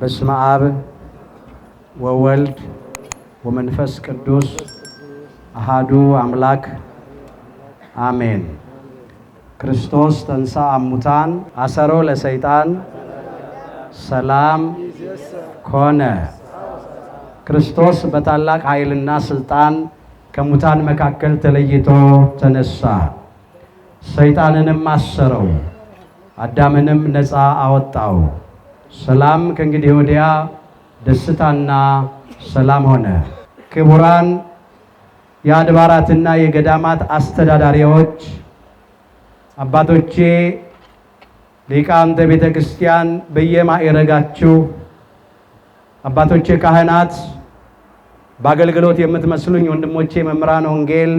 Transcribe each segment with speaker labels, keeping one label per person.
Speaker 1: በስመ አብ ወወልድ ወመንፈስ ቅዱስ አሃዱ አምላክ አሜን። ክርስቶስ ተንሥአ እሙታን አሰሮ ለሰይጣን ሰላም ኮነ። ክርስቶስ በታላቅ ኃይልና ስልጣን ከሙታን መካከል ተለይቶ ተነሳ። ሰይጣንንም አሰረው፣ አዳምንም ነፃ አወጣው። ሰላም ከእንግዲህ ወዲያ ደስታና ሰላም ሆነ። ክቡራን የአድባራትና የገዳማት አስተዳዳሪዎች፣ አባቶቼ ሊቃውንተ ቤተ ክርስቲያን በየማዕረጋችሁ፣ አባቶቼ ካህናት፣ በአገልግሎት የምትመስሉኝ ወንድሞቼ መምህራን ወንጌል፣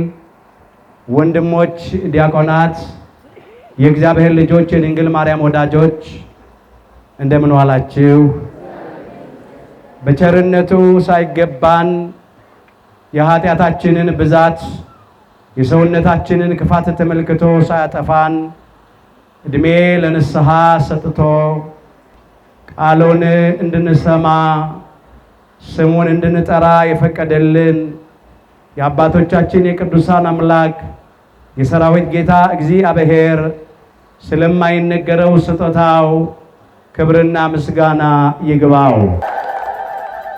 Speaker 1: ወንድሞች ዲያቆናት፣ የእግዚአብሔር ልጆች፣ የድንግል ማርያም ወዳጆች እንደምን ዋላችሁ? በቸርነቱ ሳይገባን የኃጢአታችንን ብዛት የሰውነታችንን ክፋት ተመልክቶ ሳያጠፋን እድሜ ለንስሐ ሰጥቶ ቃሉን እንድንሰማ ስሙን እንድንጠራ የፈቀደልን የአባቶቻችን የቅዱሳን አምላክ የሰራዊት ጌታ እግዚአብሔር ስለማይነገረው ስጦታው ክብርና ምስጋና ይግባው።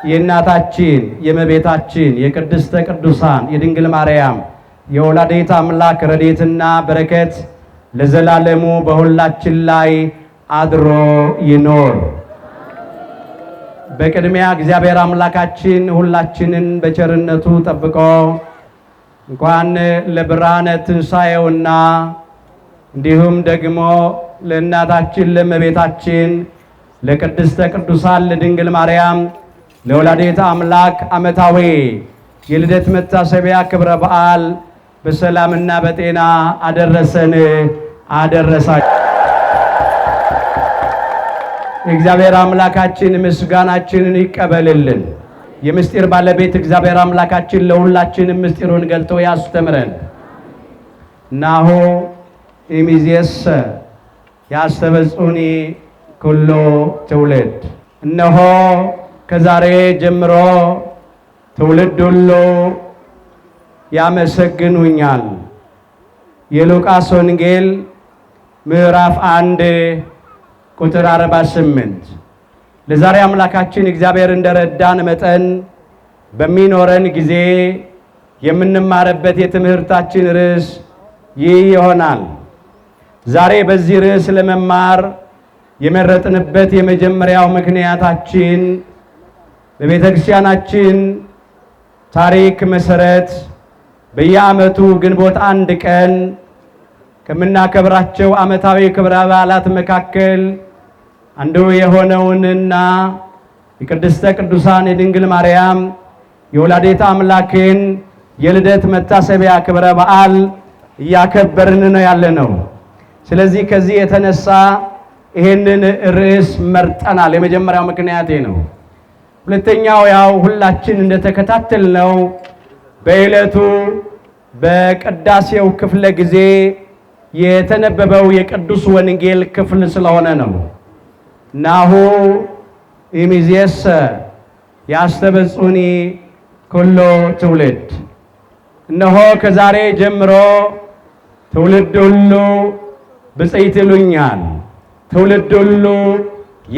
Speaker 1: የእናታችን የእመቤታችን የቅድስተ ቅዱሳን የድንግል ማርያም የወላዲተ አምላክ ረድኤትና በረከት ለዘላለሙ በሁላችን ላይ አድሮ ይኖር። በቅድሚያ እግዚአብሔር አምላካችን ሁላችንን በቸርነቱ ጠብቆ እንኳን ለብርሃነ ትንሣኤውና እንዲሁም ደግሞ ለእናታችን ለእመቤታችን ለቅድስተ ቅዱሳን ለድንግል ማርያም ለወላዲተ አምላክ ዓመታዊ የልደት መታሰቢያ ክብረ በዓል በሰላምና በጤና አደረሰን አደረሳችሁ። እግዚአብሔር አምላካችን ምስጋናችንን ይቀበልልን። የምስጢር ባለቤት እግዚአብሔር አምላካችን ለሁላችንም ምስጢሩን ገልጦ ያስተምረን። ናሁ ኢሚዜሰ ያስተበጹኒ ኩሎ ትውልድ፣ እነሆ ከዛሬ ጀምሮ ትውልድ ሁሉ ያመሰግኑኛል። የሉቃስ ወንጌል ምዕራፍ 1 ቁጥር 48። ለዛሬ አምላካችን እግዚአብሔር እንደረዳን መጠን በሚኖረን ጊዜ የምንማርበት የትምህርታችን ርዕስ ይህ ይሆናል። ዛሬ በዚህ ርዕስ ለመማር የመረጥንበት የመጀመሪያው ምክንያታችን በቤተ ክርስቲያናችን ታሪክ መሰረት በየዓመቱ ግንቦት 1 ቀን ከምናከብራቸው ዓመታዊ ክብረ በዓላት መካከል አንዱ የሆነውንና የቅድስተ ቅዱሳን የድንግል ማርያም የወላዲተ አምላክን የልደት መታሰቢያ ክብረ በዓል እያከበርን ነው ያለነው። ስለዚህ ከዚህ የተነሳ ይሄንን ርዕስ መርጠናል። የመጀመሪያው ምክንያቴ ነው። ሁለተኛው ያው ሁላችን እንደተከታተልነው በዕለቱ በቅዳሴው ክፍለ ጊዜ የተነበበው የቅዱስ ወንጌል ክፍል ስለሆነ ነው። ናሁ ኢሚዜሰ ያስተበጹኒ ኩሎ ትውልድ፣ እነሆ ከዛሬ ጀምሮ ትውልድ ሁሉ ብፅዕት ይሉኛል፣ ትውልድ ሁሉ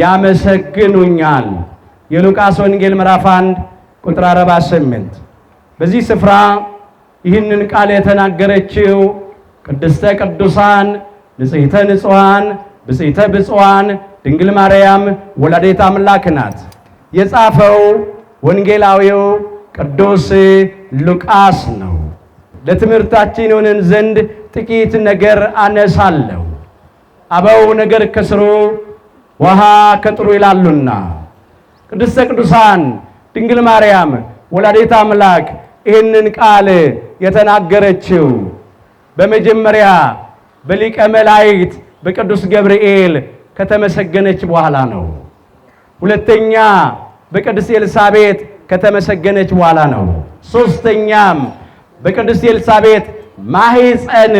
Speaker 1: ያመሰግኑኛል። የሉቃስ ወንጌል ምዕራፍ 1 ቁጥር 48። በዚህ ስፍራ ይህንን ቃል የተናገረችው ቅድስተ ቅዱሳን ንጽሕተ ንጹሐን ብፅዕተ ብፁዓን ድንግል ማርያም ወላዲተ አምላክ ናት። የጻፈው ወንጌላዊው ቅዱስ ሉቃስ ነው። ለትምህርታችን ይሆነን ዘንድ ጥቂት ነገር አነሳለሁ። አበው ነገር ከስሩ ውሃ ከጥሩ ይላሉና ቅድስተ ቅዱሳን ድንግል ማርያም ወላዲተ አምላክ ይህንን ቃል የተናገረችው በመጀመሪያ በሊቀ መላእክት በቅዱስ ገብርኤል ከተመሰገነች በኋላ ነው። ሁለተኛ በቅድስት ኤልሳቤጥ ከተመሰገነች በኋላ ነው። ሶስተኛም በቅድስት ኤልሳቤጥ ማህፀን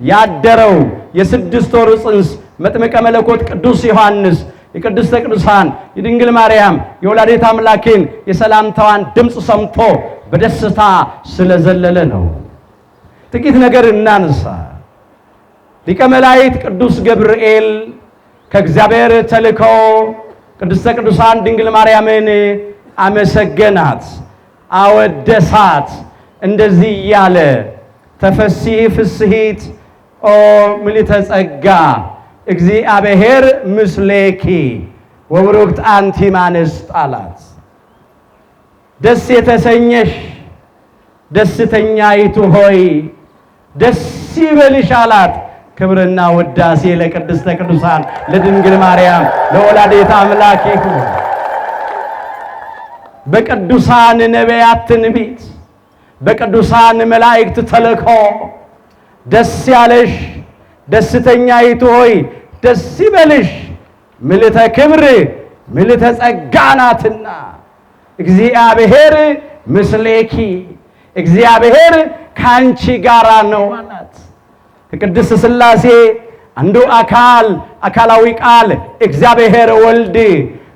Speaker 1: ያደረው የ6 ወር ጽንስ መጥምቀ መለኮት ቅዱስ ዮሐንስ የቅድስተ ቅዱሳን የድንግል ማርያም የወላዲተ አምላክን የሰላምታዋን ድምፅ ሰምቶ በደስታ ስለዘለለ ነው። ጥቂት ነገር እናንሳ። ሊቀ መላእክት ቅዱስ ገብርኤል ከእግዚአብሔር ተልኮ ቅድስተ ቅዱሳን ድንግል ማርያምን አመሰገናት፣ አወደሳት። እንደዚህ እያለ ተፈሥሒ ፍሥሕት ኦ ምልዕተ ጸጋ እግዚአብሔር ምስሌኪ ወብሩክት አንቲ እምአንስት አላት። ደስ የተሰኘሽ ደስተኛይቱ ሆይ ደስ ይበልሽ አላት። ክብርና ውዳሴ ለቅድስተ ቅዱሳን ለድንግል ማርያም ለወላዲተ አምላክ ይሁን። በቅዱሳን ነቢያት ትንቢት በቅዱሳን መላእክት ተልኮ ደስ ያለሽ ደስተኛይቱ ሆይ ደስ ይበልሽ ምልዕተ ክብር ምልዕተ ጸጋ ናትና እግዚአብሔር ምስሌኪ እግዚአብሔር ካንቺ ጋራ ነው አላት። ከቅድስት ሥላሴ አንዱ አካላዊ ቃል እግዚአብሔር ወልድ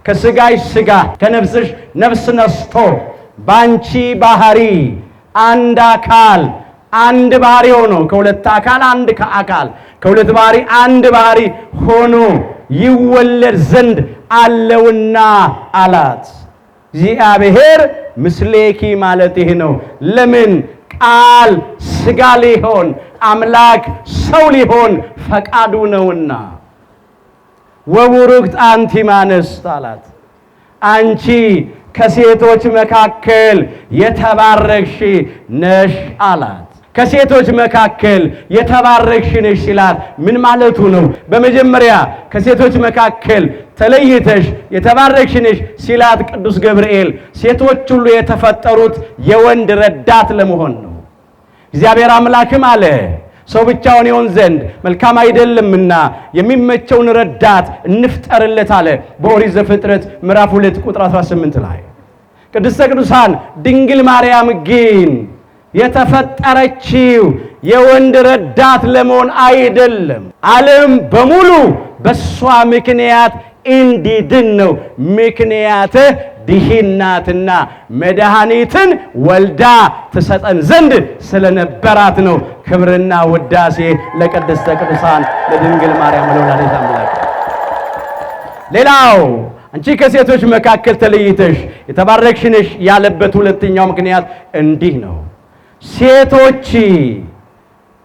Speaker 1: ከሥጋሽ ሥጋ ከነፍስሽ ነፍስ ነስቶ ባንቺ ባህሪ አንድ አካል አንድ ባህሪ ሆኖ ከሁለት አካል አንድ አካል ከሁለት ባህሪ አንድ ባህሪ ሆኖ ይወለድ ዘንድ አለውና አላት። እግዚአብሔር ምስሌኪ ማለት ይሄ ነው። ለምን? ቃል ሥጋ ሊሆን አምላክ ሰው ሊሆን ፈቃዱ ነውና። ወቡሩክት አንቲ እምአንስት አላት። አንቺ ከሴቶች መካከል የተባረክሽ ነሽ አላት። ከሴቶች መካከል የተባረክሽ ነሽ ሲላት ምን ማለቱ ነው? በመጀመሪያ ከሴቶች መካከል ተለይተሽ የተባረክሽ ነሽ ሲላት ቅዱስ ገብርኤል ሴቶች ሁሉ የተፈጠሩት የወንድ ረዳት ለመሆን ነው። እግዚአብሔር አምላክም አለ ሰው ብቻውን ይሆን ዘንድ መልካም አይደለምና የሚመቸውን ረዳት እንፍጠርለት አለ በኦሪት ዘፍጥረት ምዕራፍ 2 ቁጥር 18 ላይ። ቅድስተ ቅዱሳን ድንግል ማርያም ግን የተፈጠረችው የወንድ ረዳት ለመሆን አይደለም። ዓለም በሙሉ በሷ ምክንያት እንዲድን ነው። ምክንያት ድህናትና መድኃኒትን ወልዳ ትሰጠን ዘንድ ስለነበራት ነው። ክብርና ውዳሴ ለቅድስተ ቅዱሳን ለድንግል ማርያም ለወላዲተ አምላክ። ሌላው አንቺ ከሴቶች መካከል ተለይተሽ የተባረክሽ ነሽ ያለበት ሁለተኛው ምክንያት እንዲህ ነው። ሴቶች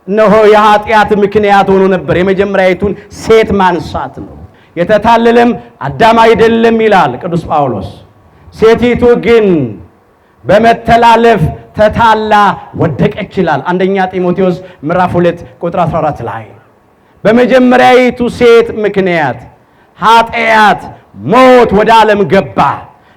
Speaker 1: እነሆ የኃጢአት ምክንያት ሆኖ ነበር። የመጀመሪያይቱን ሴት ማንሳት ነው። የተታለለም አዳም አይደለም ይላል ቅዱስ ጳውሎስ። ሴቲቱ ግን በመተላለፍ ተታላ ወደቀች ይላል አንደኛ ጢሞቴዎስ ምዕራፍ 2 ቁጥር 14 ላይ። በመጀመሪያይቱ ሴት ምክንያት ኃጢአት ሞት ወደ ዓለም ገባ።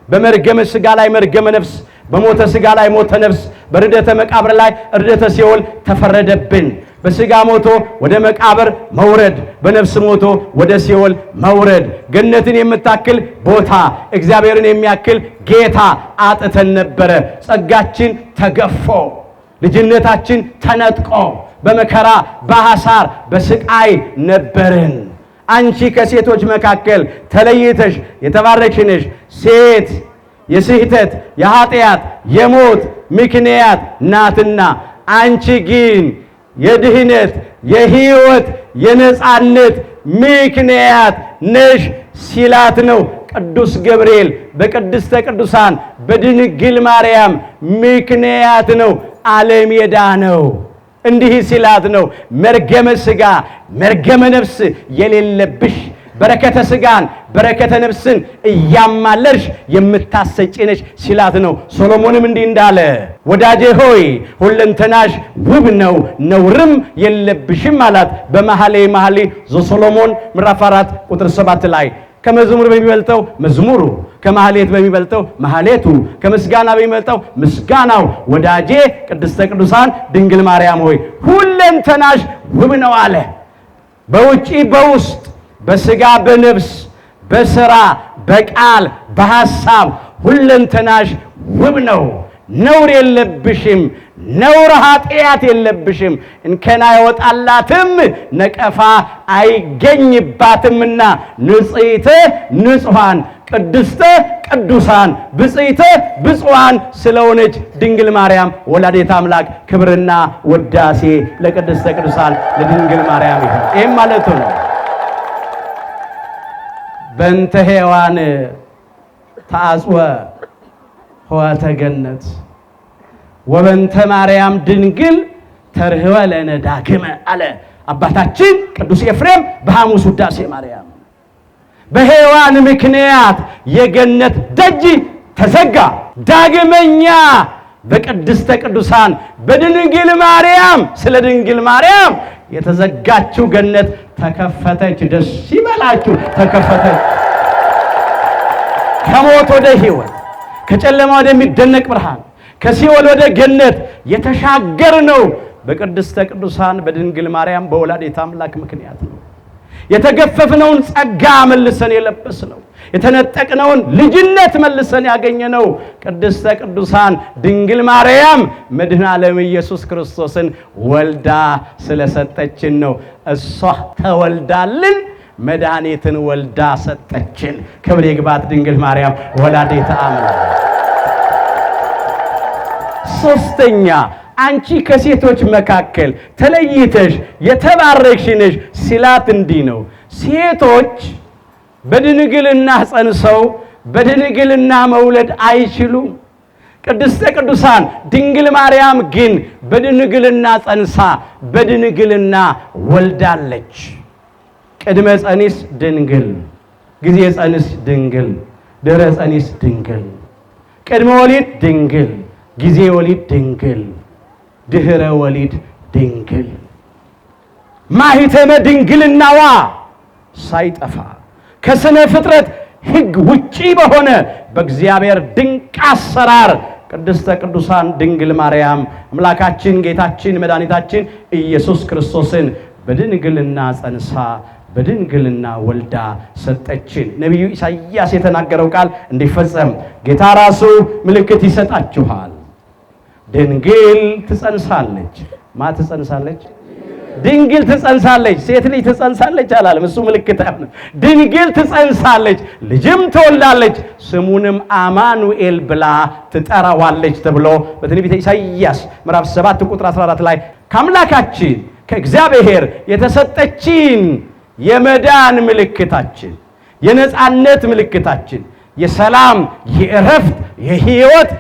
Speaker 1: በመርገመ ሥጋ ላይ መርገመ ነፍስ፣ በሞተ ሥጋ ላይ ሞተ ነፍስ፣ በርደተ መቃብር ላይ እርደተ ሲኦል ተፈረደብን። በሥጋ ሞቶ ወደ መቃብር መውረድ፣ በነፍስ ሞቶ ወደ ሲኦል መውረድ። ገነትን የምታክል ቦታ እግዚአብሔርን የሚያክል ጌታ አጥተን ነበረ። ጸጋችን ተገፎ ልጅነታችን ተነጥቆ በመከራ በሐሳር በስቃይ ነበርን። አንቺ ከሴቶች መካከል ተለይተሽ የተባረክሽ ነሽ። ሴት የስህተት የኃጢአት የሞት ምክንያት ናትና አንቺ ግን የድህነት የሕይወት የነጻነት ምክንያት ነሽ ሲላት ነው ቅዱስ ገብርኤል በቅድስተ ቅዱሳን በድንግል ማርያም ምክንያት ነው ዓለም የዳነው። እንዲህ ሲላት ነው መርገመ ሥጋ መርገመ ነፍስ የሌለብሽ በረከተ ሥጋን በረከተ ነፍስን እያማለርሽ የምታሰጪ ነሽ ሲላት ነው። ሶሎሞንም እንዲህ እንዳለ ወዳጄ ሆይ ሁለንተናሽ ውብ ነው ነውርም የለብሽም አላት በመኃልየ መኃልይ ዘሰሎሞን ምዕራፍ 4 ቁጥር 7 ላይ። ከመዝሙር በሚበልጠው መዝሙሩ፣ ከማህሌት በሚበልጠው ማህሌቱ፣ ከምስጋና በሚበልጠው ምስጋናው ወዳጄ ቅድስተ ቅዱሳን ድንግል ማርያም ሆይ ሁለንተናሽ ውብ ነው አለ። በውጪ በውስጥ በሥጋ በነፍስ በሥራ በቃል በሐሳብ ሁለንተናሽ ውብ ነው። ነውር የለብሽም፣ ነውር ኃጢአት የለብሽም፣ እንከን አይወጣላትም፣ ነቀፋ አይገኝባትምና ንጽሕተ ንጹሐን ቅድስተ ቅዱሳን ብጽዕተ ብፁዓን ስለሆነች ድንግል ማርያም ወላዲተ አምላክ ክብርና ውዳሴ ለቅድስተ ቅዱሳን ለድንግል ማርያም ይሁን። ይህም ማለቱ ነው። በእንተ ሔዋን ተአጽወ ኆኅተ ገነት ወበእንተ ማርያም ድንግል ተርኅወ ለነ ዳግመ አለ አባታችን ቅዱስ ኤፍሬም በሐሙስ ውዳሴ ማርያም። በሔዋን ምክንያት የገነት ደጅ ተዘጋ። ዳግመኛ በቅድስተ ቅዱሳን በድንግል ማርያም ስለ ድንግል ማርያም የተዘጋችው ገነት ተከፈተች። ደስ ይበላችሁ፣ ተከፈተች። ከሞት ወደ ሕይወት፣ ከጨለማ ወደሚደነቅ ብርሃን፣ ከሲኦል ወደ ገነት የተሻገር ነው በቅድስተ ቅዱሳን በድንግል ማርያም በወላዲተ አምላክ ምክንያት ነው። የተገፈፍነውን ጸጋ መልሰን የለበስነው፣ የተነጠቅነውን ልጅነት መልሰን ያገኘነው ቅድስተ ቅዱሳን ድንግል ማርያም መድኃኔ ዓለም ኢየሱስ ክርስቶስን ወልዳ ስለሰጠችን ነው። እሷ ተወልዳልን መድኃኒትን ወልዳ ሰጠችን። ክብር ይግባት ድንግል ማርያም ወላዲተ አምላክ። ሶስተኛ አንቺ ከሴቶች መካከል ተለይተሽ የተባረክሽ ነሽ ሲላት እንዲህ ነው። ሴቶች በድንግልና ጸንሰው በድንግልና መውለድ አይችሉም። ቅድስተ ቅዱሳን ድንግል ማርያም ግን በድንግልና ጸንሳ በድንግልና ወልዳለች። ቅድመ ጸኒስ ድንግል፣ ጊዜ ጸኒስ ድንግል፣ ድህረ ጸኒስ ድንግል፣ ቅድመ ወሊድ ድንግል፣ ጊዜ ወሊድ ድንግል፣ ድህረ ወሊድ ድንግል። ማኅተመ ድንግልናዋ ሳይጠፋ ከስነ ፍጥረት ሕግ ውጪ በሆነ በእግዚአብሔር ድንቅ አሰራር ቅድስተ ቅዱሳን ድንግል ማርያም አምላካችን ጌታችን መድኃኒታችን ኢየሱስ ክርስቶስን በድንግልና ጸንሳ በድንግልና ወልዳ ሰጠችን። ነቢዩ ኢሳይያስ የተናገረው ቃል እንዲፈጸም ጌታ ራሱ ምልክት ይሰጣችኋል፣ ድንግል ትጸንሳለች። ማ ትጸንሳለች? ድንግል ትጸንሳለች። ሴት ልጅ ትጸንሳለች አላለም፣ እሱ ምልክት ነው። ድንግል ትጸንሳለች፣ ልጅም ትወልዳለች፣ ስሙንም አማኑኤል ብላ ትጠራዋለች ተብሎ በትንቢተ ኢሳይያስ ምዕራፍ 7 ቁጥር 14 ላይ ከአምላካችን ከእግዚአብሔር የተሰጠችን የመዳን ምልክታችን፣ የነጻነት ምልክታችን፣ የሰላም የእረፍት የሕይወት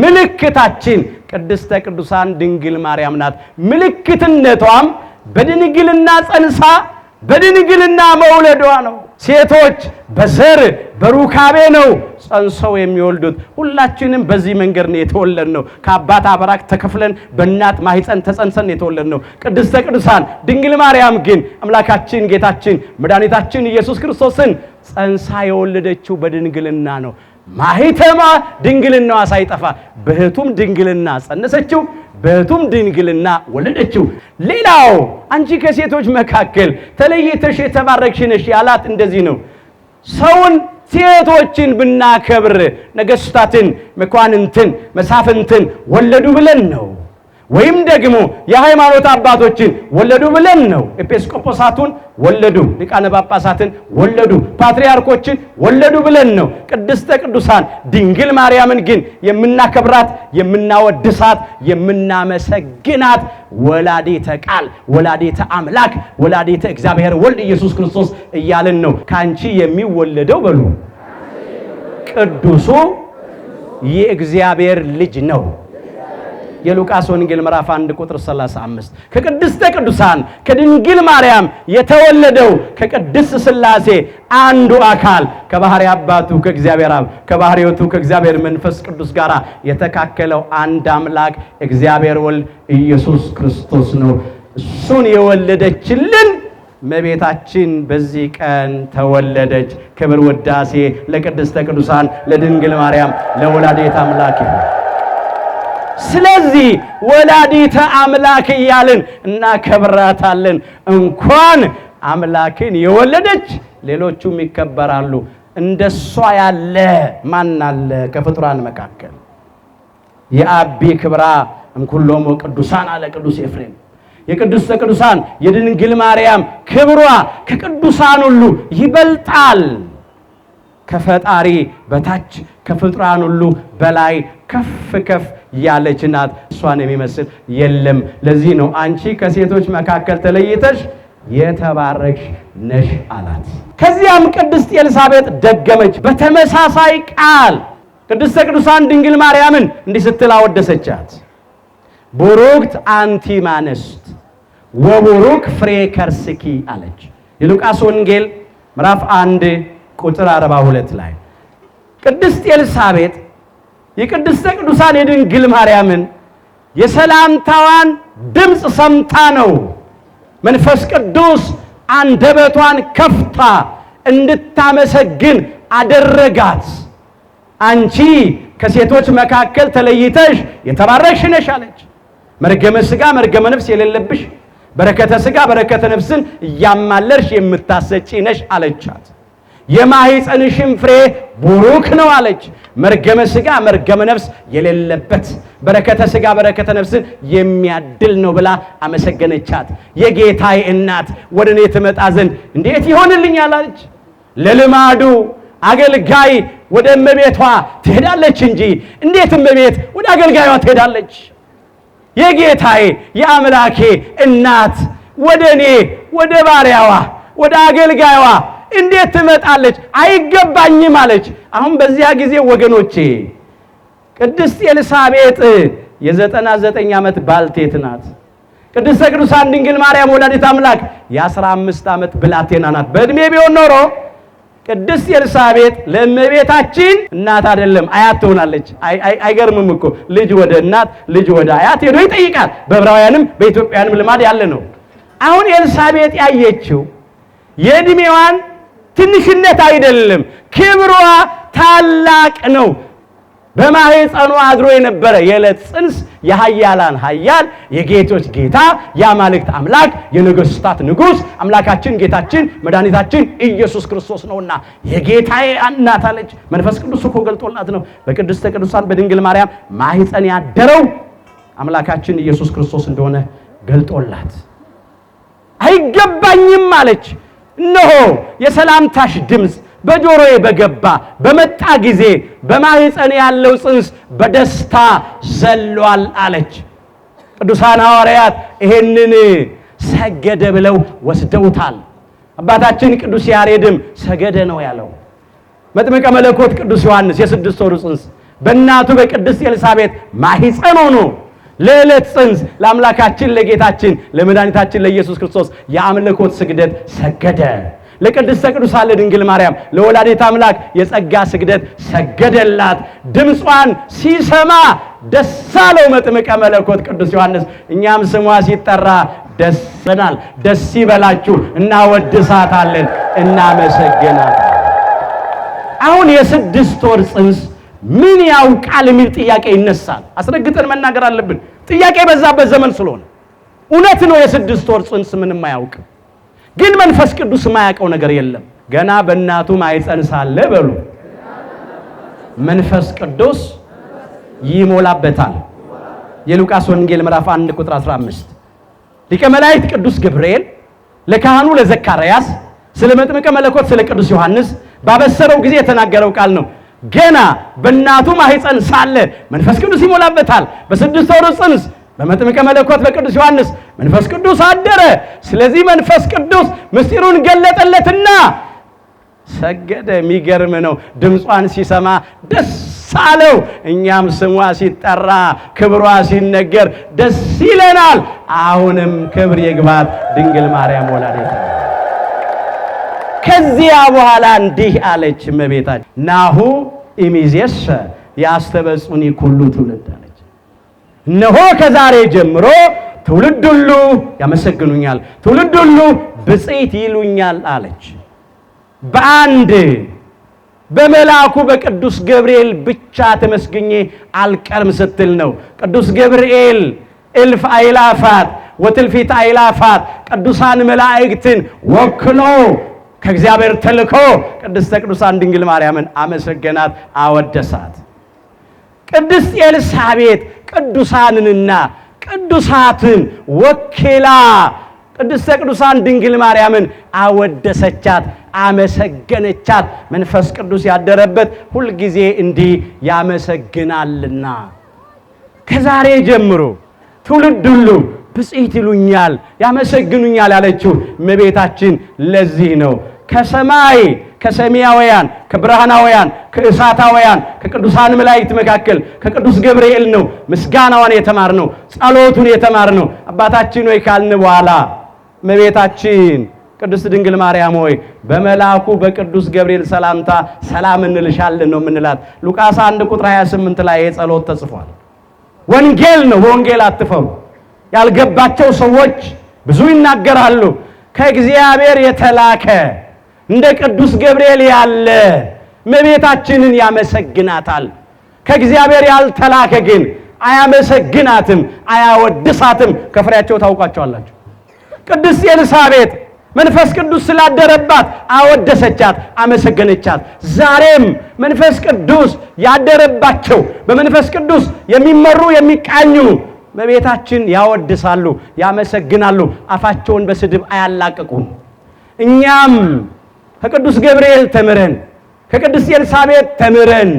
Speaker 1: ምልክታችን ቅድስተ ቅዱሳን ድንግል ማርያም ናት። ምልክትነቷም በድንግልና ጸንሳ በድንግልና መውለዷ ነው። ሴቶች በዘር በሩካቤ ነው ጸንሰው የሚወልዱት። ሁላችንም በዚህ መንገድ ነው የተወለድነው። ከአባት አብራክ ተከፍለን በእናት ማህፀን ተጸንሰን የተወለድነው። ቅድስተ ቅዱሳን ድንግል ማርያም ግን አምላካችን ጌታችን መድኃኒታችን ኢየሱስ ክርስቶስን ጸንሳ የወለደችው በድንግልና ነው። ማኅተማ ድንግልናዋ ሳይጠፋ በሕቱም ድንግልና ጸነሰችው፣ በሕቱም ድንግልና ወለደችው። ሌላው አንቺ ከሴቶች መካከል ተለይተሽ የተባረክሽ ነሽ ያላት እንደዚህ ነው። ሰውን ሴቶችን ብናከብር ነገሥታትን፣ መኳንንትን፣ መሳፍንትን ወለዱ ብለን ነው። ወይም ደግሞ የሃይማኖት አባቶችን ወለዱ ብለን ነው። ኤጲስቆጶሳቱን ወለዱ፣ ሊቃነ ጳጳሳትን ወለዱ፣ ፓትርያርኮችን ወለዱ ብለን ነው። ቅድስተ ቅዱሳን ድንግል ማርያምን ግን የምናከብራት፣ የምናወድሳት፣ የምናመሰግናት ወላዲተ ቃል፣ ወላዲተ አምላክ፣ ወላዲተ እግዚአብሔር ወልድ ኢየሱስ ክርስቶስ እያልን ነው። ካንቺ የሚወለደው በሉ ቅዱሱ የእግዚአብሔር ልጅ ነው። የሉቃስ ወንጌል ምዕራፍ 1 ቁጥር 35 ከቅድስተ ቅዱሳን ከድንግል ማርያም የተወለደው ከቅድስት ሥላሴ አንዱ አካል ከባህሪ አባቱ ከእግዚአብሔር አብ ከባህሪ ሕይወቱ ከእግዚአብሔር መንፈስ ቅዱስ ጋር የተካከለው አንድ አምላክ እግዚአብሔር ወልድ ኢየሱስ ክርስቶስ ነው። እሱን የወለደችልን እመቤታችን በዚህ ቀን ተወለደች። ክብር ውዳሴ ለቅድስተ ቅዱሳን ለድንግል ማርያም ለወላዲተ አምላክ ይሁን። ስለዚህ ወላዲተ አምላክ እያልን እናከብራታለን። እንኳን አምላክን የወለደች ሌሎቹም ይከበራሉ። እንደሷ ያለ ማን አለ ከፍጡራን መካከል? የአቢ ክብራ እምኩሎሙ ቅዱሳን አለ ቅዱስ ኤፍሬም። የቅድስተ ቅዱሳን የድንግል ማርያም ክብሯ ከቅዱሳን ሁሉ ይበልጣል። ከፈጣሪ በታች ከፍጥራን ሁሉ በላይ ከፍ ከፍ ያለች ናት። እሷን የሚመስል የለም። ለዚህ ነው አንቺ ከሴቶች መካከል ተለይተሽ የተባረክሽ ነሽ አላት። ከዚያም ቅድስት ኤልሳቤጥ ደገመች በተመሳሳይ ቃል ቅድስተ ቅዱሳን ድንግል ማርያምን እንዲህ ስትል አወደሰቻት። ቡሩክት አንቲ እምአንስት ወቡሩክ ፍሬ ከርስኪ አለች። የሉቃስ ወንጌል ምዕራፍ 1 ቁጥር 42 ላይ ቅድስት ኤልሳቤጥ የቅድስተ ቅዱሳን የድንግል ማርያምን የሰላምታዋን ድምፅ ሰምታ ነው መንፈስ ቅዱስ አንደበቷን ከፍታ እንድታመሰግን አደረጋት። አንቺ ከሴቶች መካከል ተለይተሽ የተባረክሽ ነሽ አለች። መርገመ ሥጋ መርገመ ነፍስ የሌለብሽ በረከተ ሥጋ በረከተ ነፍስን እያማለርሽ የምታሰጪ ነሽ አለቻት። የማኅፀንሽም ፍሬ ቡሩክ ነው አለች። መርገመ ሥጋ መርገመ ነፍስ የሌለበት በረከተ ሥጋ በረከተ ነፍስን የሚያድል ነው ብላ አመሰገነቻት። የጌታዬ እናት ወደ እኔ ትመጣ ዘንድ እንዴት ይሆንልኛል አለች። ለልማዱ አገልጋይ ወደ እመቤቷ ትሄዳለች እንጂ እንዴት እመቤት ወደ አገልጋይዋ ትሄዳለች? የጌታዬ የአምላኬ እናት ወደ እኔ ወደ ባሪያዋ ወደ አገልጋይዋ እንዴት ትመጣለች? አይገባኝም አለች። አሁን በዚያ ጊዜ ወገኖቼ ቅድስት ኤልሳቤጥ የ99 ዓመት ባልቴት ናት። ቅድስተ ቅዱሳን ድንግል ማርያም ወላዲተ አምላክ የ15 ዓመት ብላቴና ናት። በእድሜ ቢሆን ኖሮ ቅድስት ኤልሳቤጥ ለእመቤታችን እናት አይደለም አያት ትሆናለች። አይገርምም እኮ ልጅ ወደ እናት ልጅ ወደ አያት ሄዶ ይጠይቃል። በዕብራውያንም በኢትዮጵያንም ልማድ ያለ ነው። አሁን ኤልሳቤጥ ያየችው የእድሜዋን ትንሽነት አይደለም፣ ክብሯ ታላቅ ነው። በማኅፀኗ አድሮ የነበረ የዕለት ጽንስ የኃያላን ኃያል የጌቶች ጌታ የአማልክት አምላክ የነገሥታት ንጉሥ አምላካችን ጌታችን መድኃኒታችን ኢየሱስ ክርስቶስ ነውና የጌታዬ እናት አለች። መንፈስ ቅዱስ እኮ ገልጦላት ነው በቅድስተ ቅዱሳን በድንግል ማርያም ማኅፀን ያደረው አምላካችን ኢየሱስ ክርስቶስ እንደሆነ ገልጦላት አይገባኝም አለች። እነሆ የሰላምታሽ ድምፅ በጆሮዬ በገባ በመጣ ጊዜ በማኅፀን ያለው ጽንስ በደስታ ዘሏል አለች። ቅዱሳን ሐዋርያት ይሄንን ሰገደ ብለው ወስደውታል። አባታችን ቅዱስ ያሬድም ሰገደ ነው ያለው። መጥምቀ መለኮት ቅዱስ ዮሐንስ የ6 ወሩ ጽንስ በእናቱ በቅድስት ኤልሳቤጥ ማኅፀን ሆኖ ለዕለት ጽንስ ለአምላካችን ለጌታችን ለመድኃኒታችን ለኢየሱስ ክርስቶስ የአምልኮት ስግደት ሰገደ። ለቅድስተ ቅዱሳን ለድንግል ማርያም ለወላዲተ አምላክ የጸጋ ስግደት ሰገደላት። ድምጿን ሲሰማ ደስ አለው መጥምቀ መለኮት ቅዱስ ዮሐንስ። እኛም ስሟ ሲጠራ ደስ ይለናል። ደስ ይበላችሁ፣ እናወድሳታለን፣ እናመሰግናታለን። አሁን የ6 ወር ጽንስ ምን ያውቃል የሚል ጥያቄ ይነሳል። አስረግጠን መናገር አለብን። ጥያቄ በዛበት ዘመን ስለሆነ እውነት ነው። የ6 ወር ጽንስ ምንም አያውቅም። ግን መንፈስ ቅዱስ የማያውቀው ነገር የለም። ገና በእናቱ ማኅፀን ሳለ በሉ መንፈስ ቅዱስ ይሞላበታል። የሉቃስ ወንጌል ምዕራፍ 1 ቁጥር 15 ሊቀ መላእክት ቅዱስ ገብርኤል ለካህኑ ለዘካርያስ ስለ መጥምቀ መለኮት ስለ ቅዱስ ዮሐንስ ባበሰረው ጊዜ የተናገረው ቃል ነው። ገና በእናቱ ማኅፀን ሳለ መንፈስ ቅዱስ ይሞላበታል። በ6 ወሩ ጽንስ በመጥምቀ መለኮት በቅዱስ ዮሐንስ መንፈስ ቅዱስ አደረ። ስለዚህ መንፈስ ቅዱስ ምስጢሩን ገለጠለትና ሰገደ። የሚገርም ነው። ድምጿን ሲሰማ ደስ አለው። እኛም ስሟ ሲጠራ ክብሯ ሲነገር ደስ ይለናል። አሁንም ክብር ይግባት ድንግል ማርያም ወላዲተ ከዚያ በኋላ እንዲህ አለች እመቤታችን ናሁ ኢሚዜሰ ያስተበጹኒ ኩሉ ትውልድ አለች። እነሆ ከዛሬ ጀምሮ ትውልድ ሁሉ ያመሰግኑኛል፣ ትውልድ ሁሉ ብፅዕት ይሉኛል አለች። በአንድ በመልአኩ በቅዱስ ገብርኤል ብቻ ተመስግኜ አልቀርም ስትል ነው። ቅዱስ ገብርኤል እልፍ አእላፋት ወትልፊት አእላፋት ቅዱሳን መላእክትን ወክሎ ከእግዚአብሔር ተልኮ ቅድስተ ቅዱሳን ድንግል ማርያምን አመሰገናት፣ አወደሳት። ቅድስት ኤልሳቤጥ ቅዱሳንንና ቅዱሳትን ወኪላ ቅድስተ ቅዱሳን ድንግል ማርያምን አወደሰቻት፣ አመሰገነቻት። መንፈስ ቅዱስ ያደረበት ሁልጊዜ እንዲህ ያመሰግናልና ከዛሬ ጀምሮ ትውልድ ሁሉ ብፅዕት ይሉኛል ያመሰግኑኛል ያለችው እመቤታችን ለዚህ ነው። ከሰማይ ከሰማያውያን ከብርሃናውያን ከእሳታውያን ከቅዱሳን መላእክት መካከል ከቅዱስ ገብርኤል ነው ምስጋናዋን የተማርነው፣ ጸሎቱን የተማርነው። አባታችን ሆይ ካልን በኋላ እመቤታችን ቅድስት ድንግል ማርያም ሆይ በመልአኩ በቅዱስ ገብርኤል ሰላምታ ሰላም እንልሻለን ነው የምንላት። ሉቃስ 1 ቁጥር 28 ላይ የጸሎት ተጽፏል። ወንጌል ነው። በወንጌል አትፈሩ። ያልገባቸው ሰዎች ብዙ ይናገራሉ። ከእግዚአብሔር የተላከ እንደ ቅዱስ ገብርኤል ያለ እመቤታችንን ያመሰግናታል። ከእግዚአብሔር ያልተላከ ግን አያመሰግናትም፣ አያወድሳትም። ከፍሬያቸው ታውቋቸዋላችሁ። ቅድስት ኤልሳቤጥ መንፈስ ቅዱስ ስላደረባት አወደሰቻት፣ አመሰገነቻት። ዛሬም መንፈስ ቅዱስ ያደረባቸው በመንፈስ ቅዱስ የሚመሩ የሚቃኙ እመቤታችን ያወድሳሉ፣ ያመሰግናሉ። አፋቸውን በስድብ አያላቅቁም። እኛም ከቅዱስ ገብርኤል ተምረን ከቅድስት ኤልሳቤጥ ተምረን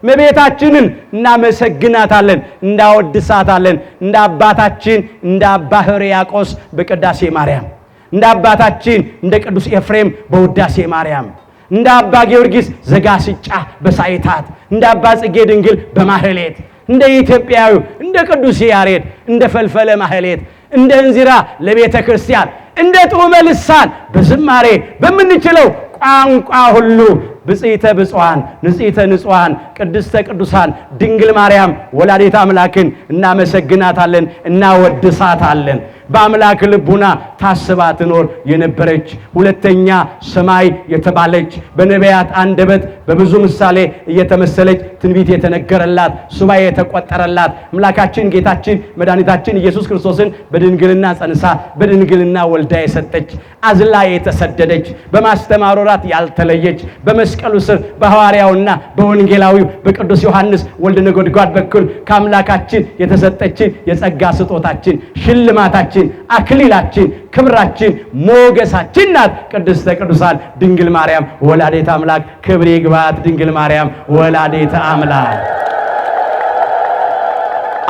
Speaker 1: እመቤታችንን እናመሰግናታለን፣ እንዳወድሳታለን። እንደ አባታችን እንደ አባ ሕርያቆስ በቅዳሴ ማርያም፣ እንደ አባታችን እንደ ቅዱስ ኤፍሬም በውዳሴ ማርያም፣ እንደ አባ ጊዮርጊስ ዘጋስጫ በሳይታት፣ እንደ አባ ጽጌ ድንግል በማህሌት፣ እንደ ኢትዮጵያዊ እንደ ቅዱስ ያሬድ እንደ ፈልፈለ ማህሌት፣ እንደ እንዚራ ለቤተ ክርስቲያን፣ እንደ ጡመ ልሳን በዝማሬ በምንችለው ቋንቋ ሁሉ ብፅዕተ ብፁዓን ንጽሕተ ንጹሐን ቅድስተ ቅዱሳን ድንግል ማርያም ወላዲተ አምላክን እናመሰግናታለን፣ እናወድሳታለን። በአምላክ ልቡና ታስባ ትኖር የነበረች ሁለተኛ ሰማይ የተባለች በነቢያት አንደበት በብዙ ምሳሌ እየተመሰለች ትንቢት የተነገረላት ሱባኤ የተቆጠረላት አምላካችን ጌታችን መድኃኒታችን ኢየሱስ ክርስቶስን በድንግልና ጸንሳ በድንግልና ወልዳ የሰጠች አዝላ የተሰደደች በማስተማሩ ራት ያልተለየች በመስቀሉ ስር በሐዋርያውና በወንጌላዊው በቅዱስ ዮሐንስ ወልደ ነጎድጓድ በኩል ከአምላካችን የተሰጠችን የጸጋ ስጦታችን ሽልማታችን አክሊላችን ክብራችን ሞገሳችን ናት ቅድስተ ቅዱሳን ድንግል ማርያም ወላዲተ አምላክ። ክብር ይግባት ድንግል ማርያም ወላዲተ አምላክ።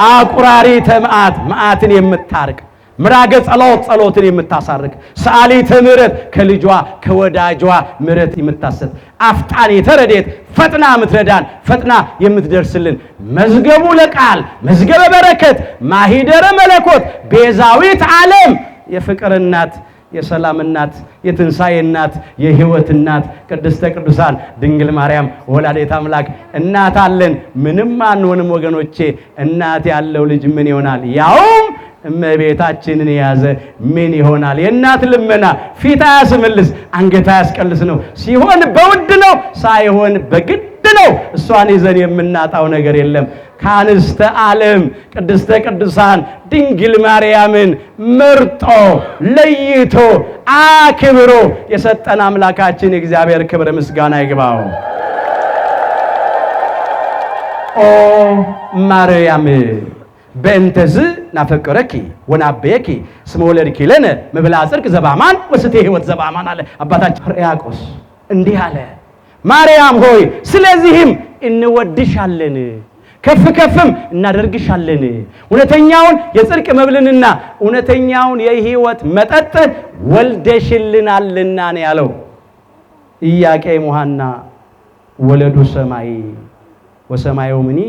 Speaker 1: አቁራሪተ መዓት መዓትን የምታርቅ ምራገ ጸሎት ጸሎትን የምታሳርቅ ሰዓሊተ ምሕረት ከልጇ ከወዳጇ ምሕረት የምታሰጥ አፍጣኔተ ረድኤት ፈጥና የምትረዳን ፈጥና የምትደርስልን መዝገቡ ለቃል መዝገበ በረከት ማሂደረ መለኮት ቤዛዊት ዓለም የፍቅር እናት የሰላም እናት የትንሣኤ እናት የሕይወት እናት ቅድስተ ቅዱሳን ድንግል ማርያም ወላዲተ አምላክ እናት አለን። ምንም አንሆንም ወገኖቼ። እናት ያለው ልጅ ምን ይሆናል? ያውም እመቤታችንን የያዘ ምን ይሆናል? የእናት ልመና ፊት አያስመልስ አንገት አያስቀልስ ነው። ሲሆን በውድ ነው፣ ሳይሆን በግድ ነው። እሷን ይዘን የምናጣው ነገር የለም። ከአንስተ ዓለም ቅድስተ ቅዱሳን ድንግል ማርያምን መርጦ ለይቶ አክብሮ የሰጠን አምላካችን እግዚአብሔር ክብር ምስጋና ይግባው። ኦ ማርያም በእንተዝ ናፈቀረኪ ወናበየኪ ስመ ወለድኪ ለነ መብልዐ ጽድቅ ዘበአማን ወስቴ ሕይወት ዘበአማን አለ አባታችን ሕርያቆስ። እንዲህ አለ፣ ማርያም ሆይ ስለዚህም እንወድሻለን ከፍ ከፍም እናደርግሻለን። እውነተኛውን የጽድቅ መብልንና እውነተኛውን የሕይወት መጠጥ ወልደሽልናልና ነው ያለው። ኢያቄም ወሐና ወለዱ ሰማይ ወሰማዩ ምኒ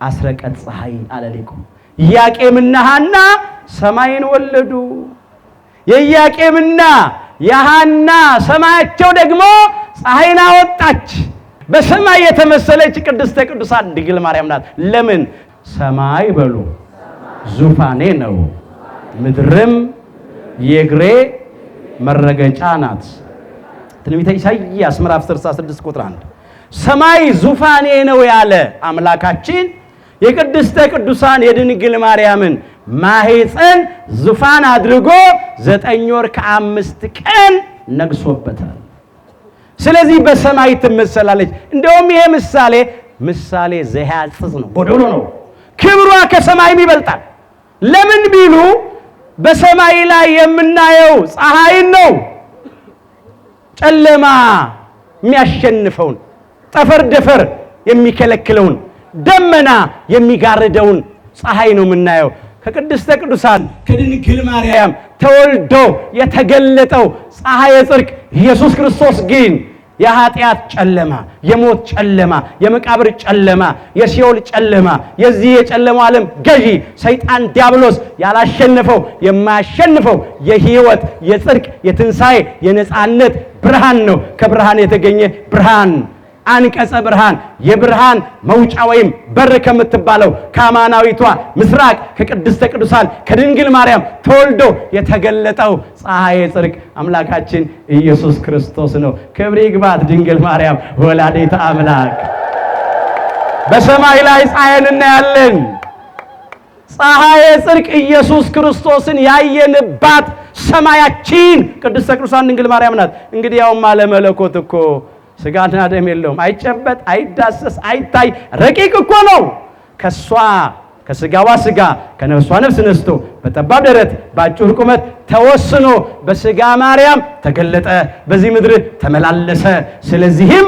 Speaker 1: አስረቀት ፀሐይ አለሊቁ። ኢያቄምና ሐና ሰማይን ወለዱ። የኢያቄምና የሐና ሰማያቸው ደግሞ ፀሐይን አወጣች። በሰማይ የተመሰለች ቅድስተ ቅዱሳን ድንግል ማርያም ናት። ለምን? ሰማይ በሉ ዙፋኔ ነው፣ ምድርም የእግሬ መረገጫ ናት። ትንቢተ ኢሳይያስ ምዕራፍ 66 ቁጥር 1 ሰማይ ዙፋኔ ነው ያለ አምላካችን የቅድስተ ቅዱሳን የድንግል ማርያምን ማህፀን ዙፋን አድርጎ 9 ወር ከ5 ቀን ነግሶበታል። ስለዚህ በሰማይ ትመሰላለች። እንደውም ይሄ ምሳሌ ምሳሌ ዘያጽጽ ነው፣ ጎዶሎ ነው። ክብሯ ከሰማይም ይበልጣል። ለምን ቢሉ በሰማይ ላይ የምናየው ፀሐይን ነው። ጨለማ የሚያሸንፈውን፣ ጠፈር ደፈር የሚከለክለውን፣ ደመና የሚጋርደውን ፀሐይ ነው የምናየው። ከቅድስተ ቅዱሳን ከድንግል ማርያም ተወልዶ የተገለጠው ፀሐይ ጽድቅ ኢየሱስ ክርስቶስ ግን የኃጢአት ጨለማ፣ የሞት ጨለማ፣ የመቃብር ጨለማ፣ የሲኦል ጨለማ፣ የዚህ የጨለማው ዓለም ገዢ ሰይጣን ዲያብሎስ ያላሸነፈው የማያሸንፈው የሕይወት፣ የጽድቅ፣ የትንሣኤ፣ የነጻነት ብርሃን ነው። ከብርሃን የተገኘ ብርሃን፣ አንቀጸ ብርሃን፣ የብርሃን መውጫ ወይም በር ከምትባለው ከአማናዊቷ ምስራቅ ከቅድስተ ቅዱሳን ከድንግል ማርያም ተወልዶ የተገለጠው ፀሐይ ጽድቅ አምላካችን ኢየሱስ ክርስቶስ ነው። ክብር ይግባት ድንግል ማርያም ወላዲተ አምላክ። በሰማይ ላይ ፀሐይን እናያለን። ፀሐይ ጽድቅ ኢየሱስ ክርስቶስን ያየንባት ሰማያችን ቅድስተ ቅዱሳን ድንግል ማርያም ናት። እንግዲህ ያውም አለ መለኮት እኮ ስጋና ደም የለውም፣ አይጨበጥ፣ አይዳሰስ፣ አይታይ፣ ረቂቅ እኮ ነው። ከሷ ከስጋዋ ስጋ ከነፍሷ ነፍስ ነስቶ በጠባብ ደረት በአጭር ቁመት ተወስኖ በስጋ ማርያም ተገለጠ፣ በዚህ ምድር ተመላለሰ። ስለዚህም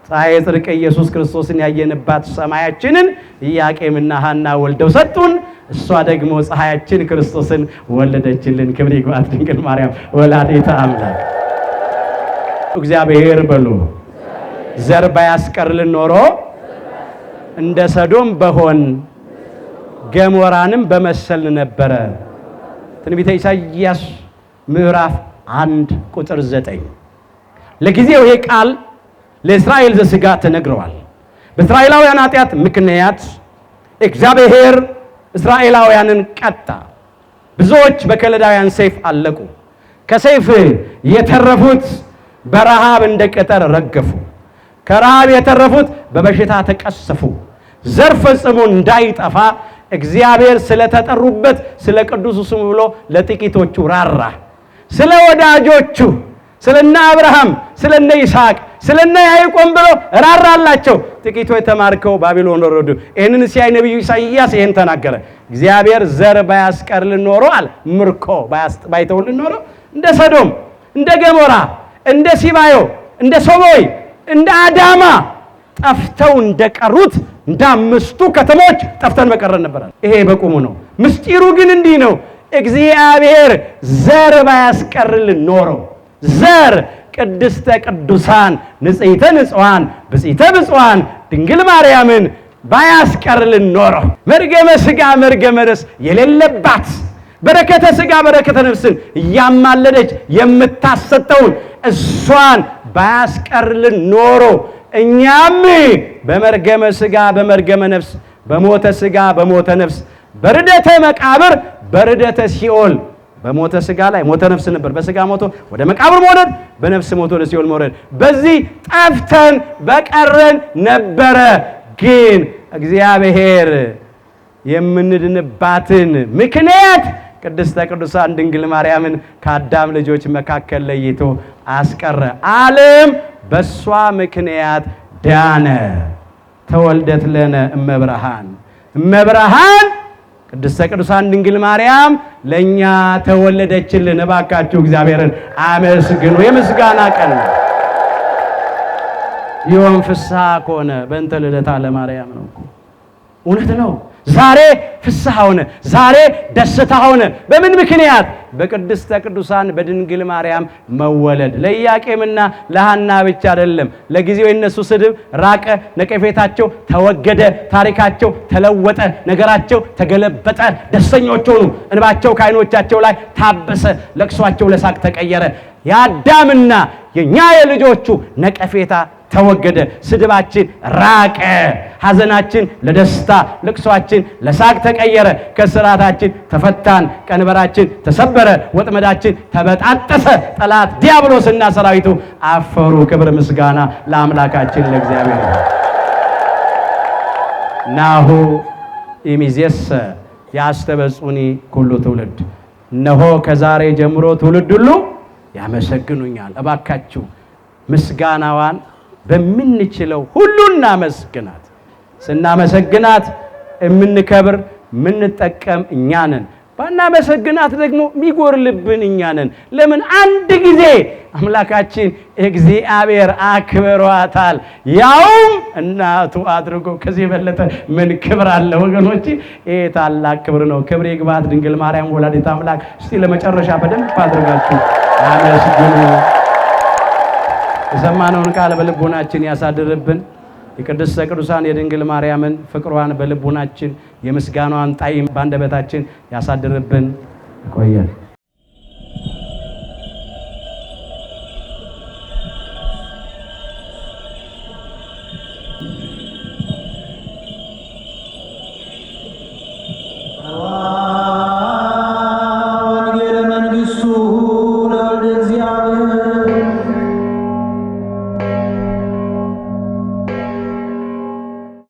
Speaker 1: ፀሐይ ጽድቅ ኢየሱስ ክርስቶስን ያየንባት ሰማያችንን ኢያቄምና ሐና ወልደው ሰጡን። እሷ ደግሞ ፀሐያችን ክርስቶስን ወለደችልን። ክብር ይግባት ድንግል ማርያም ወላዲተ አምላክ። እግዚአብሔር በሉ ዘር ባያስቀርልን ኖሮ እንደ ሰዶም በሆን ገሞራንም በመሰልን ነበረ። ትንቢተ ኢሳይያስ ምዕራፍ 1 ቁጥር 9። ለጊዜው ይሄ ቃል ለእስራኤል ዘሥጋ ተነግረዋል። በእስራኤላውያን ኃጢአት ምክንያት እግዚአብሔር እስራኤላውያንን ቀጣ። ብዙዎች በከለዳውያን ሰይፍ አለቁ። ከሰይፍ የተረፉት በረሃብ እንደ ቅጠል ረገፉ። ከረሃብ የተረፉት በበሽታ ተቀሰፉ። ዘር ፈጽሞ እንዳይጠፋ እግዚአብሔር ስለተጠሩበት ስለ ቅዱሱ ስሙ ብሎ ለጥቂቶቹ ራራ። ስለ ወዳጆቹ ስለነ አብርሃም፣ ስለነ ይስሐቅ፣ ስለነ ያዕቆብ ብሎ ራራላቸው። ጥቂቶች ተማርከው ባቢሎን ወረዱ። ይህንን ሲያይ ነቢዩ ኢሳይያስ ይህን ተናገረ። እግዚአብሔር ዘር ባያስቀርልን ኖሮ አለ፣ ምርኮ ባይተውልን ኖሮ እንደ ሰዶም፣ እንደ ገሞራ፣ እንደ ሲባዮ፣ እንደ ሶቦይ፣ እንደ አዳማ ጠፍተው እንደቀሩት እንደ 5ቱ ከተሞች ጠፍተን በቀረን ነበር። ይሄ በቁሙ ነው። ምስጢሩ ግን እንዲህ ነው። እግዚአብሔር ዘር ባያስቀርልን ኖሮ ዘር ቅድስተ ቅዱሳን ንጽሕተ ንጹሐን ብጽዕተ ብፁዓን ድንግል ማርያምን ባያስቀርልን ኖሮ መርገመ ሥጋ መርገመ ነፍስ የሌለባት በረከተ ሥጋ በረከተ ነፍስን እያማለደች የምታሰጠውን እሷን ባያስቀርልን ኖሮ እኛም በመርገመ ሥጋ በመርገመ ነፍስ በሞተ ሥጋ በሞተ ነፍስ በርደተ መቃብር በርደተ ሲኦል በሞተ ሥጋ ላይ ሞተ ነፍስ ነበር። በሥጋ ሞቶ ወደ መቃብር መውረድ፣ በነፍስ ሞቶ ወደ ሲኦል መውረድ። በዚህ ጠፍተን በቀረን ነበረ። ግን እግዚአብሔር የምንድንባትን ምክንያት ቅድስተ ቅዱሳን ድንግል ማርያምን ከአዳም ልጆች መካከል ለይቶ አስቀረ። ዓለም በሷ ምክንያት ዳነ። ተወልደት ለነ እመብርሃን እመብርሃን ቅድስተ ቅዱሳን ድንግል ማርያም ለኛ ተወለደችልን። እባካችሁ እግዚአብሔርን አመስግኑ። የምስጋና ቀን ነው። ይሁን ፍስሐ ከሆነ በእንተ ልደታ ለማርያም ነው እኮ። እውነት ነው። ዛሬ ፍስሐ ሆነ፣ ዛሬ ደስታ ሆነ። በምን ምክንያት? በቅድስተ ቅዱሳን በድንግል ማርያም መወለድ። ለኢያቄምና ለሐና ብቻ አይደለም። ለጊዜው የነሱ ስድብ ራቀ፣ ነቀፌታቸው ተወገደ፣ ታሪካቸው ተለወጠ፣ ነገራቸው ተገለበጠ። ደስተኞች ሆኑ። እንባቸው ከዓይኖቻቸው ላይ ታበሰ፣ ለቅሷቸው ለሳቅ ተቀየረ። የአዳምና የኛ የልጆቹ ነቀፌታ ተወገደ፣ ስድባችን ራቀ፣ ሐዘናችን ለደስታ ልቅሷችን ለሳቅ ተቀየረ። ከስራታችን ተፈታን፣ ቀንበራችን ተሰበረ፣ ወጥመዳችን ተበጣጠሰ። ጠላት ዲያብሎስና ሰራዊቱ አፈሩ። ክብር ምስጋና ለአምላካችን ለእግዚአብሔር። ናሁ ኢሚዜሰ ያስተበጹኒ ኩሉ ትውልድ፣ እነሆ ከዛሬ ጀምሮ ትውልድ ሁሉ ያመሰግኑኛል። እባካችሁ ምስጋናዋን በምንችለው ሁሉ እናመስግናት። ስናመሰግናት የምንከብር የምንጠቀም እኛ ነን። ባናመሰግናት ደግሞ የሚጎርልብን እኛ ነን። ለምን? አንድ ጊዜ አምላካችን እግዚአብሔር አክብሯታል፣ ያውም እናቱ አድርጎ። ከዚህ የበለጠ ምን ክብር አለ ወገኖቼ? ይሄ ታላቅ ክብር ነው። ክብር ይግባት ድንግል ማርያም ወላዲተ አምላክ። እስቲ ለመጨረሻ በደንብ አድርጋችሁ አመስግኑ። የሰማነውን ቃል በልቦናችን ያሳድርብን። የቅድስተ ቅዱሳን የድንግል ማርያምን ፍቅሯን በልቦናችን የምስጋናዋን ጣዕም በአንደበታችን ያሳድርብን። ይቆየን።